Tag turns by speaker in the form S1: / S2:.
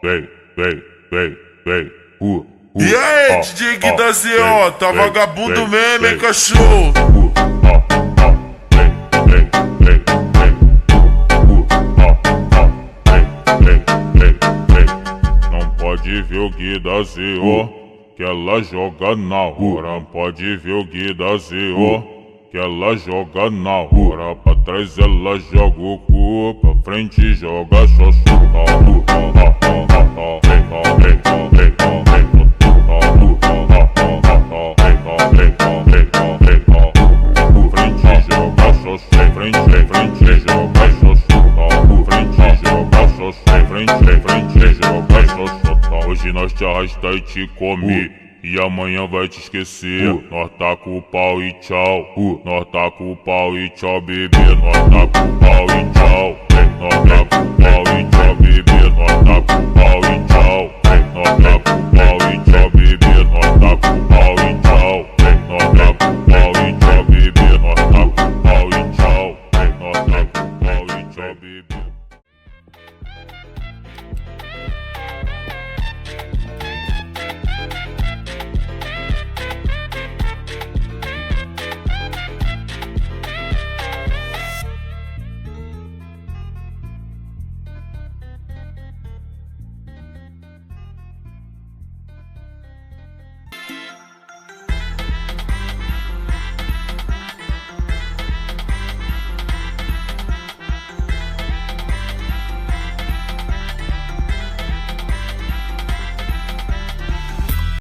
S1: Vem, vem, vem, vem.
S2: E aí, DJ Gui da ZO, tá vagabundo mesmo, hein, cachorro?
S1: Não pode ver o Gui da ZO, que ela joga na hora. Pode ver o Gui da ZO, que ela joga na hora. Pra trás ela joga o cu, pra frente joga só Hoje nós te arrasta e te come, e amanhã vai te esquecer. Nós tá com o pau e tchau. Nós tá com o pau e tchau, bebê. Nós tá com o pau e tchau. Nós tá com o pau